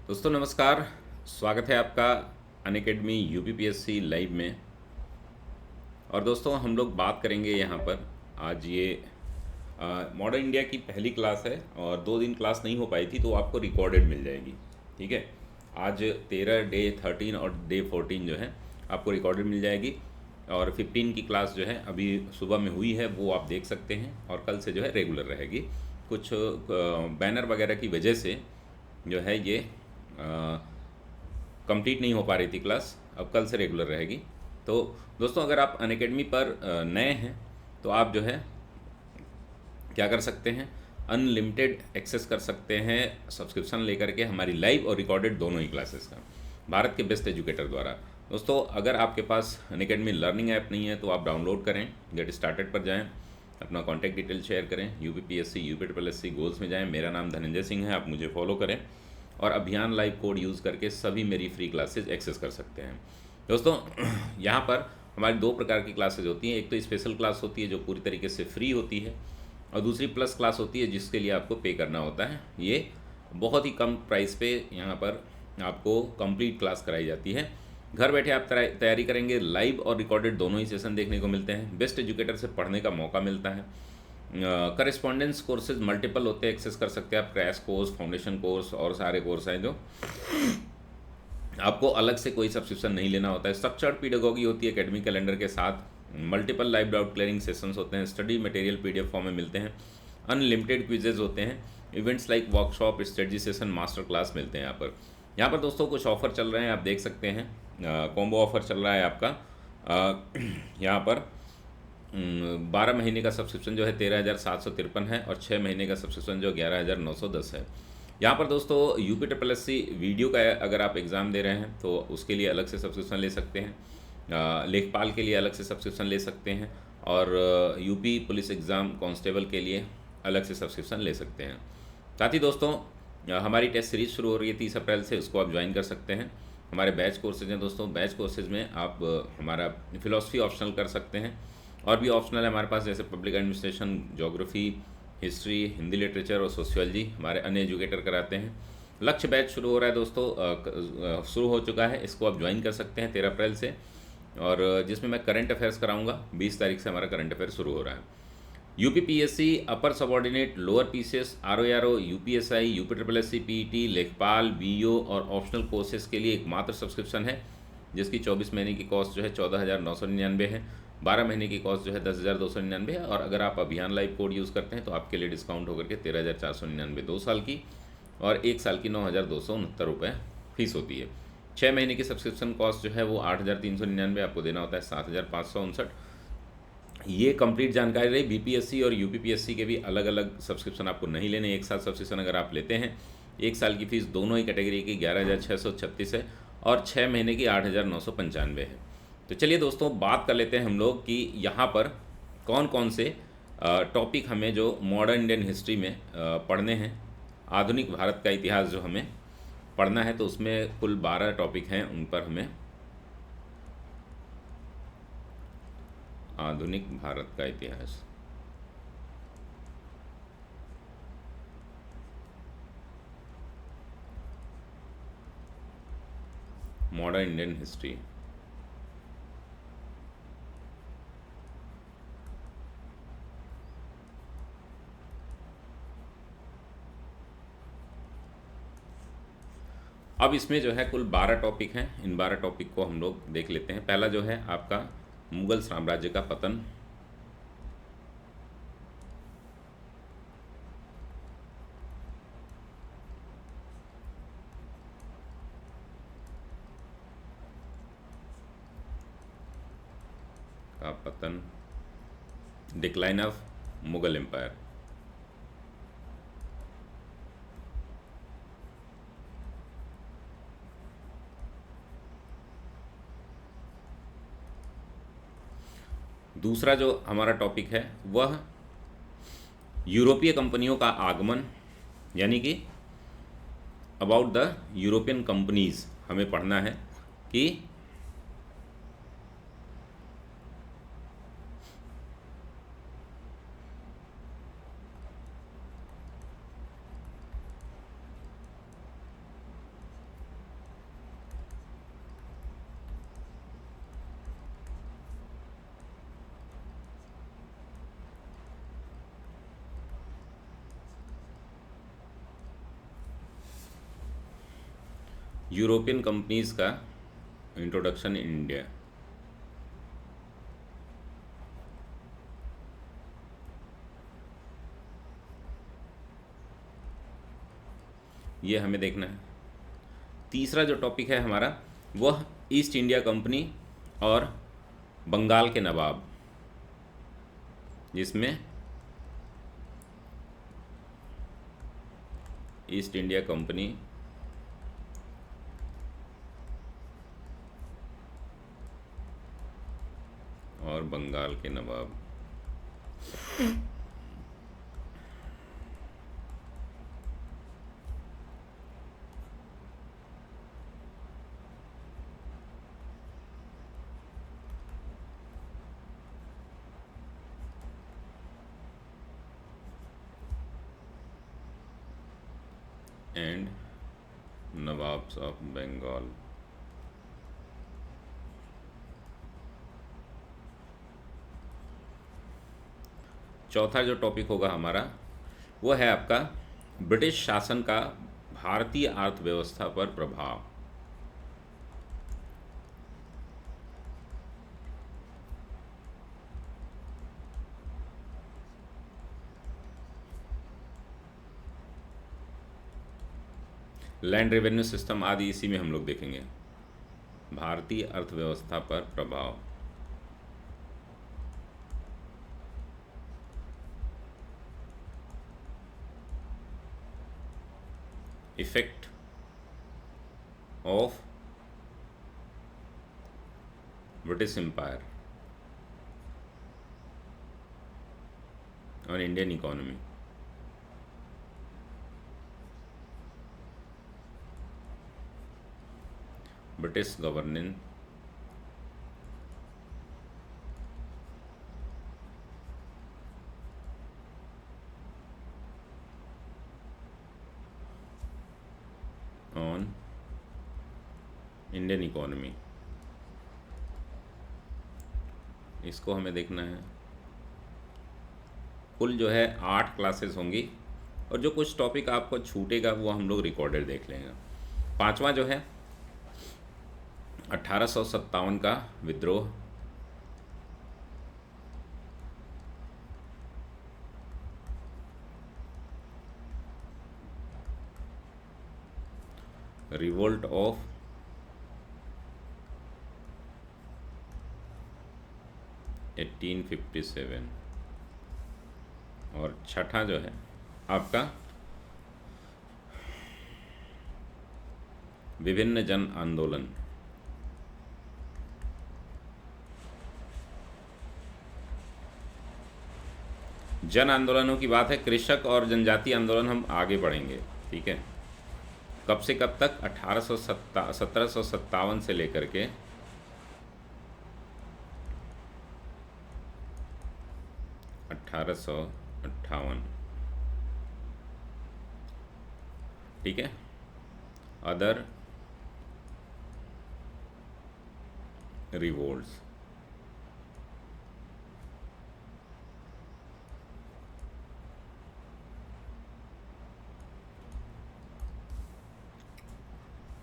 दोस्तों नमस्कार। स्वागत है आपका अनअकैडमी यूपीपीएससी लाइव में। और दोस्तों हम लोग बात करेंगे यहाँ पर आज ये मॉडर्न इंडिया की पहली क्लास है और 2 दिन क्लास नहीं हो पाई थी तो आपको रिकॉर्डेड मिल जाएगी। ठीक है, आज 13 डे 13 और डे 14 जो है आपको रिकॉर्डेड मिल जाएगी। और 15 की क्लास जो है अभी सुबह में हुई है वो आप देख सकते हैं और कल से जो है रेगुलर रहेगी। कुछ बैनर वगैरह की वजह से जो है ये कंप्लीट नहीं हो पा रही थी क्लास, अब कल से रेगुलर रहेगी। तो दोस्तों अगर आप अनअकैडमी पर नए हैं तो आप जो है क्या कर सकते हैं, अनलिमिटेड एक्सेस कर सकते हैं सब्सक्रिप्शन लेकर के हमारी लाइव और रिकॉर्डेड दोनों ही क्लासेस का, भारत के बेस्ट एजुकेटर द्वारा। दोस्तों अगर आपके पास अनअकैडमी लर्निंग ऐप नहीं है तो आप डाउनलोड करें, गेट स्टार्टेड पर जाएं, अपना कॉन्टैक्ट डिटेल शेयर करें, यूपीपीएससी यूपीएससी गोल्स में जाएं, मेरा नाम धनंजय सिंह है, आप मुझे फॉलो करें और अभियान लाइव कोड यूज़ करके सभी मेरी फ्री क्लासेज एक्सेस कर सकते हैं। दोस्तों यहाँ पर हमारी 2 प्रकार की क्लासेज होती हैं, एक तो स्पेशल क्लास होती है जो पूरी तरीके से फ्री होती है और दूसरी प्लस क्लास होती है जिसके लिए आपको पे करना होता है। ये बहुत ही कम प्राइस पे यहाँ पर आपको कंप्लीट क्लास कराई जाती है। घर बैठे आप तैयारी करेंगे, लाइव और रिकॉर्डेड दोनों ही सेशन देखने को मिलते हैं, बेस्ट एजुकेटर से पढ़ने का मौका मिलता है। करेस्पॉन्डेंस कोर्सेज मल्टीपल होते हैं, एक्सेस कर सकते हैं आप, क्रैश कोर्स, फाउंडेशन कोर्स और सारे कोर्स हैं जो आपको अलग से कोई सब्सक्रिप्शन नहीं लेना होता है। स्ट्रक्चर्ड पीडागोगी होती है एकेडमिक कैलेंडर के साथ, multiple live doubt clearing sessions होते हैं, स्टडी मटेरियल पीडीएफ फॉर्म में मिलते हैं, अनलिमिटेड क्विजेज होते हैं, events like workshop, strategy session, master class मिलते हैं यहाँ पर दोस्तों कुछ ऑफर चल रहे हैं, आप देख सकते हैं। कॉम्बो ऑफर चल रहा है आपका यहाँ पर 12 महीने का सब्सक्रिप्शन जो है 13,753 है और 6 महीने का सब्सक्रिप्शन जो 11,910 है। यहाँ पर दोस्तों यूपीएससी वीडियो का अगर आप एग्ज़ाम दे रहे हैं तो उसके लिए अलग से सब्सक्रिप्शन ले सकते हैं, लेखपाल के लिए अलग से सब्सक्रिप्शन ले सकते हैं और यूपी पुलिस एग्ज़ाम कांस्टेबल के लिए अलग से सब्सक्रिप्शन ले सकते हैं। साथ ही दोस्तों हमारी टेस्ट सीरीज़ शुरू हो रही है 30 अप्रैल से, उसको आप ज्वाइन कर सकते हैं। हमारे बैच कोर्सेज हैं दोस्तों, बैच कोर्सेज में आप हमारा फिलॉसफी ऑप्शनल कर सकते हैं और भी ऑप्शनल है हमारे पास, जैसे public administration, geography, history, Hindi literature और सोशियोलॉजी हमारे अन्य एजुकेटर कराते हैं। लक्ष्य बैच शुरू हो रहा है दोस्तों, शुरू हो चुका है, इसको आप ज्वाइन कर सकते हैं 13 अप्रैल से, और जिसमें मैं करंट अफेयर्स कराऊंगा। 20 तारीख से हमारा करंट अफेयर शुरू हो रहा है। UPPSC, upper subordinate, lower PCS, RO RO, UPSI, UPSC, PET, लेखपाल, बीईओ और ऑप्शनल कोर्सेज के लिए एकमात्र सब्सक्रिप्शन है जिसकी 24 महीने की कॉस्ट जो है 14,999 है, 12 महीने की कॉस्ट जो है 10,299 है और अगर आप अभियान लाइव कोड यूज़ करते हैं तो आपके लिए डिस्काउंट होकर के 13,499 2 साल की और 1 साल की 9,269 रुपये फीस होती है। 6 महीने की सब्सक्रिप्शन कॉस्ट जो है वो 8,399 आपको देना होता है, 7,559। ये कंप्लीट जानकारी रही। बीपीएससी और यूपीपीएससी के भी अलग अलग सब्सक्रिप्शन आपको नहीं लेने, एक साथ सब्सक्रिप्शन अगर आप लेते हैं 1 साल की फ़ीस दोनों ही कैटेगरी की 11,636 है और 6 महीने की 8,995 है। तो चलिए दोस्तों बात कर लेते हैं हम लोग कि यहाँ पर कौन कौन से टॉपिक हमें जो मॉडर्न इंडियन हिस्ट्री में पढ़ने हैं, आधुनिक भारत का इतिहास जो हमें पढ़ना है, तो उसमें कुल 12 टॉपिक हैं, उन पर हमें आधुनिक भारत का इतिहास, मॉडर्न इंडियन हिस्ट्री। अब इसमें जो है कुल 12 टॉपिक हैं, इन 12 टॉपिक को हम लोग देख लेते हैं। पहला जो है आपका मुगल साम्राज्य का पतन, डिक्लाइन ऑफ मुगल एम्पायर। दूसरा जो हमारा टॉपिक है वह यूरोपीय कंपनियों का आगमन, यानी कि अबाउट द यूरोपियन कंपनीज हमें पढ़ना है कि यूरोपियन कंपनीज का इंट्रोडक्शन इन इंडिया। ये हमें देखना है। तीसरा जो टॉपिक है हमारा वह ईस्ट इंडिया कंपनी और बंगाल के नवाब, जिसमें ईस्ट इंडिया कंपनी और बंगाल के नवाब। And nawabs of Bengal. चौथा जो टॉपिक होगा हमारा वो है आपका ब्रिटिश शासन का भारतीय अर्थव्यवस्था पर प्रभाव। लैंड रेवेन्यू सिस्टम आदि इसी में हम लोग देखेंगे। भारतीय अर्थव्यवस्था पर प्रभाव। Effect of British empire on Indian economy. British governance on Indian economy, इसको हमें देखना है। कुल जो है 8 क्लासेस होंगी और जो कुछ टॉपिक आपको छूटेगा वो हम लोग रिकॉर्डेड देख लेंगे। पांचवा जो है 1857 का विद्रोह। Revolt of 1857। और छठा जो है आपका विभिन्न जन आंदोलन। जन आंदोलनों की बात है, कृषक और जनजातीय आंदोलन हम आगे बढ़ेंगे, ठीक है। कब से कब तक? 1757 से लेकर के 1858, ठीक है। अदर रिवोल्ट्स,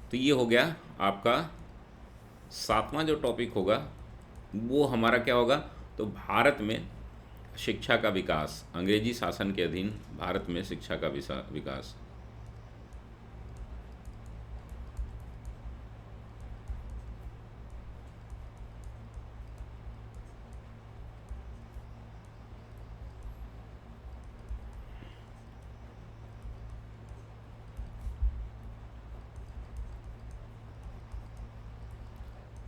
तो ये हो गया आपका 7वां जो टॉपिक होगा वो हमारा क्या होगा? तो भारत में शिक्षा का विकास, अंग्रेजी शासन के अधीन भारत में शिक्षा का विकास।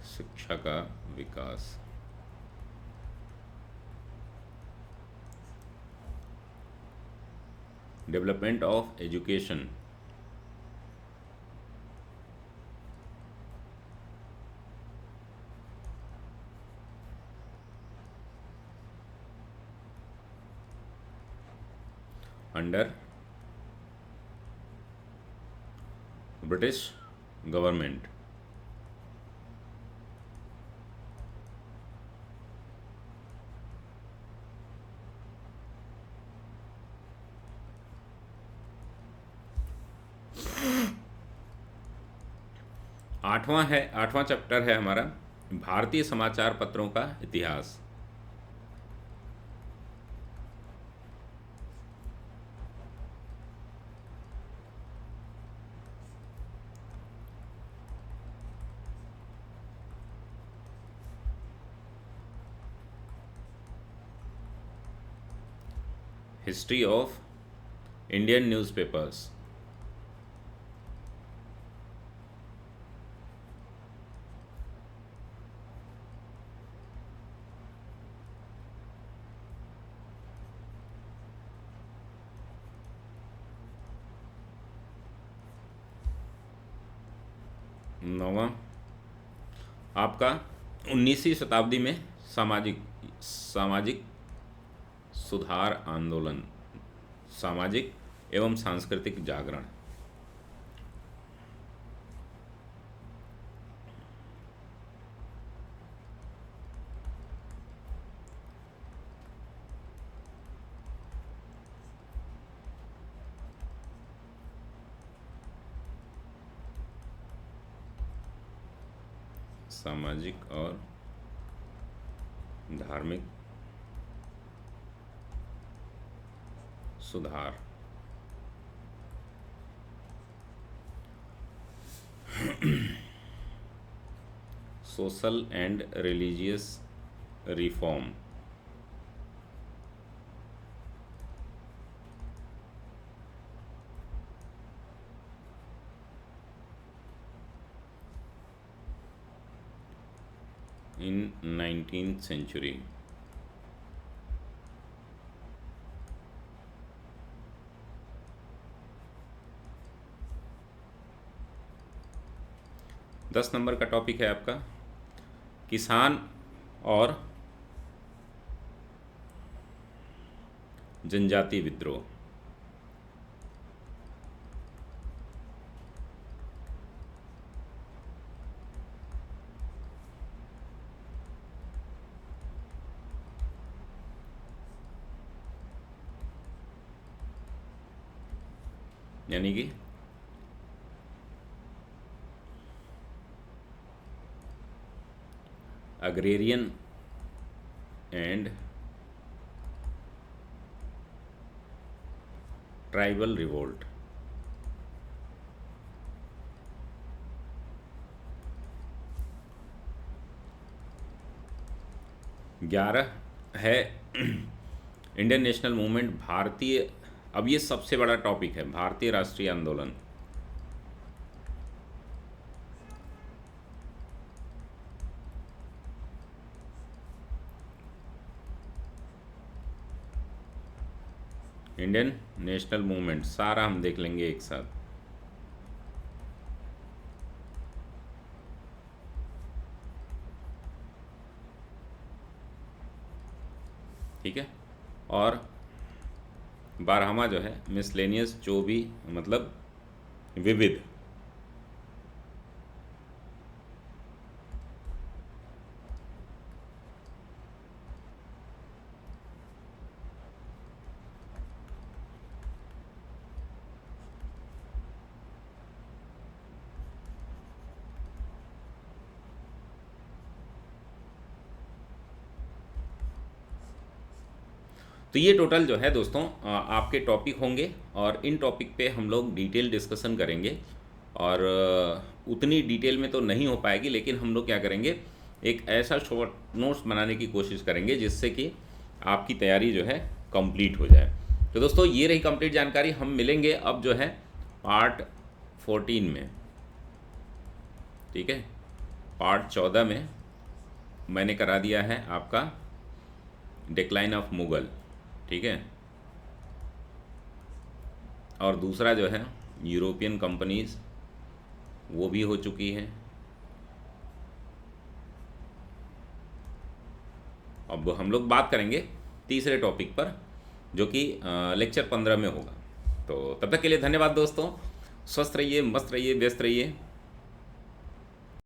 शिक्षा का विकास। Development of education. Under British government. आठवां चैप्टर है हमारा भारतीय समाचार पत्रों का इतिहास। History of Indian newspapers. नौवां आपका 19वीं शताब्दी में सामाजिक सुधार आंदोलन, सामाजिक एवं सांस्कृतिक जागरण। सामाजिक और धार्मिक सुधार। Social and religious reform. in 19th century। दस नंबर का टॉपिक है आपका किसान और जनजाति विद्रोह। यानी कि अग्रेरियन एंड ट्राइबल रिवोल्ट। ग्यारह है इंडियन नेशनल मूवमेंट, भारतीय, अब ये सबसे बड़ा टॉपिक है, भारतीय राष्ट्रीय आंदोलन। इंडियन नेशनल मूवमेंट सारा हम देख लेंगे एक साथ। ठीक है। और 12वां जो है मिसलेनियस, जो भी मतलब विविध। तो ये टोटल जो है दोस्तों आपके टॉपिक होंगे और इन टॉपिक पे हम लोग डिटेल डिस्कशन करेंगे। और उतनी डिटेल में तो नहीं हो पाएगी, लेकिन हम लोग क्या करेंगे, एक ऐसा शॉर्ट नोट्स बनाने की कोशिश करेंगे जिससे कि आपकी तैयारी जो है कंप्लीट हो जाए। तो दोस्तों ये रही कंप्लीट जानकारी। हम मिलेंगे अब जो है पार्ट 14 में। ठीक है, पार्ट 14 में मैंने करा दिया है आपका डिक्लाइन ऑफ मुगल। ठीक है, और दूसरा जो है यूरोपियन कंपनीज, वो भी हो चुकी है। अब हम लोग बात करेंगे तीसरे टॉपिक पर, जो कि लेक्चर 15 में होगा। तो तब तक के लिए धन्यवाद दोस्तों। स्वस्थ रहिए, मस्त रहिए, व्यस्त रहिए।